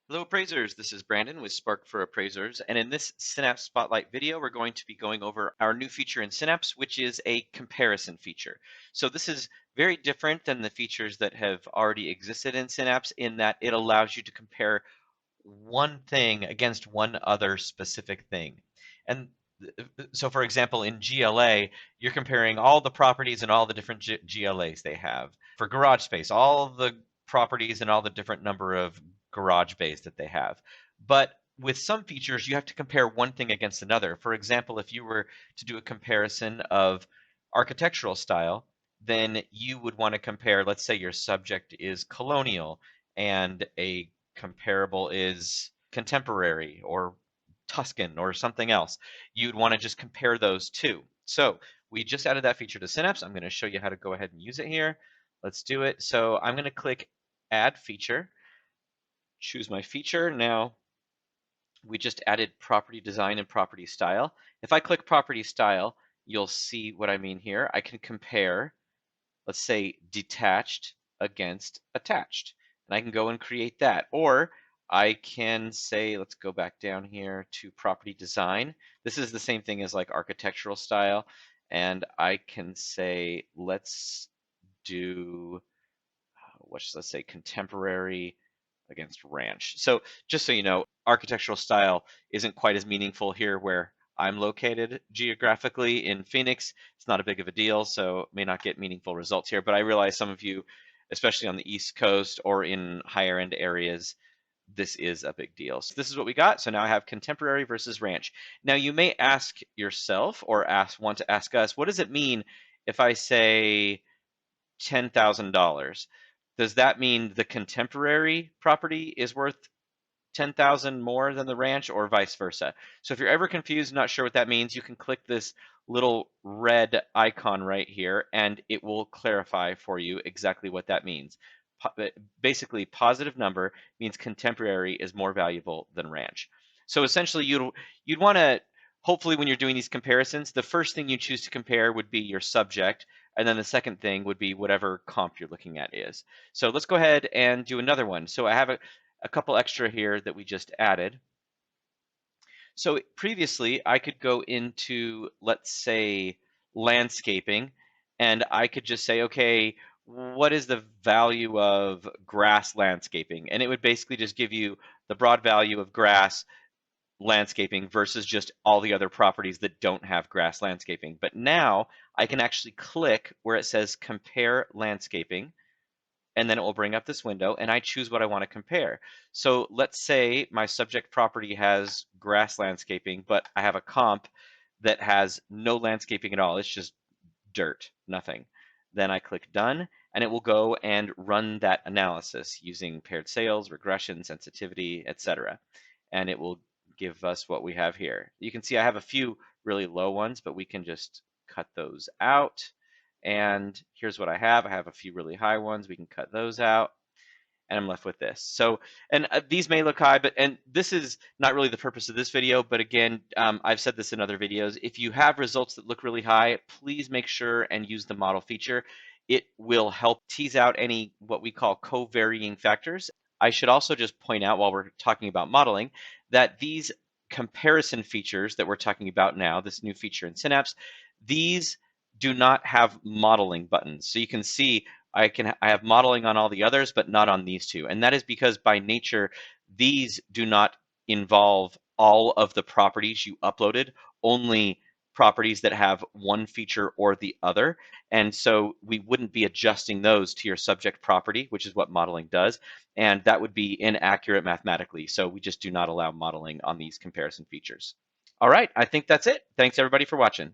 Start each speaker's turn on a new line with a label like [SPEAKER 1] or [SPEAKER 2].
[SPEAKER 1] Hello appraisers, this is Brandon with Spark for Appraisers, and in this Synapse Spotlight video, we're going to be going over our new feature in Synapse, which is a comparison feature. So this is very different than the features that have already existed in Synapse in that it allows you to compare one thing against one other specific thing. And so for example, in GLA, you're comparing all the properties and all the different GLAs they have. For garage space, all the properties and all the different number of garage bays that they have. But with some features, you have to compare one thing against another. For example, if you were to do a comparison of architectural style, then you would want to compare, let's say your subject is colonial and a comparable is contemporary or Tuscan or something else. You'd want to just compare those two. So we just added that feature to Synapse. I'm going to show you how to go ahead and use it here. Let's do it. So I'm going to click Add Feature, choose my feature. Now we just added property design and property style. If I click property style, you'll see what I mean here. I can compare, let's say, detached against attached. And I can go and create that. Or I can say, let's go back down here to property design. This is the same thing as like architectural style. And I can say, let's do, let's say contemporary against ranch. So just so you know, architectural style isn't quite as meaningful here where I'm located geographically in Phoenix. It's not a big of a deal, so may not get meaningful results here. But I realize some of you, especially on the East Coast or in higher end areas, this is a big deal. So this is what we got. So now I have contemporary versus ranch. Now you may ask yourself or want to ask us, what does it mean if I say $10,000? Does that mean the contemporary property is worth 10,000 more than the ranch or vice versa? So if you're ever confused, not sure what that means, you can click this little red icon right here and it will clarify for you exactly what that means. Basically, positive number means contemporary is more valuable than ranch. So essentially you'd want to, hopefully when you're doing these comparisons, the first thing you choose to compare would be your subject, and then the second thing would be whatever comp you're looking at is. So let's go ahead and do another one. So I have a couple extra here that we just added. So previously I could go into, let's say, landscaping, and I could just say, okay, what is the value of grass landscaping? And it would basically just give you the broad value of grass landscaping versus just all the other properties that don't have grass landscaping. But now I can actually click where it says compare landscaping, and then it will bring up this window and I choose what I want to compare. So let's say my subject property has grass landscaping, but I have a comp that has no landscaping at all. It's just dirt, nothing. Then I click done and it will go and run that analysis using paired sales, regression, sensitivity, etc. And it will give us what we have here. You can see I have a few really low ones, but we can just cut those out. And here's what I have. I have a few really high ones. We can cut those out. And I'm left with this. So, and these may look high, and this is not really the purpose of this video, but again, I've said this in other videos. If you have results that look really high, please make sure and use the model feature. It will help tease out any what we call covariating factors. I should also just point out while we're talking about modeling that these comparison features that we're talking about now, this new feature in Synapse, these do not have modeling buttons. So you can see I have modeling on all the others, but not on these two. And that is because by nature, these do not involve all of the properties you uploaded, only properties that have one feature or the other. And so we wouldn't be adjusting those to your subject property, which is what modeling does. And that would be inaccurate mathematically. So we just do not allow modeling on these comparison features. All right, I think that's it. Thanks everybody for watching.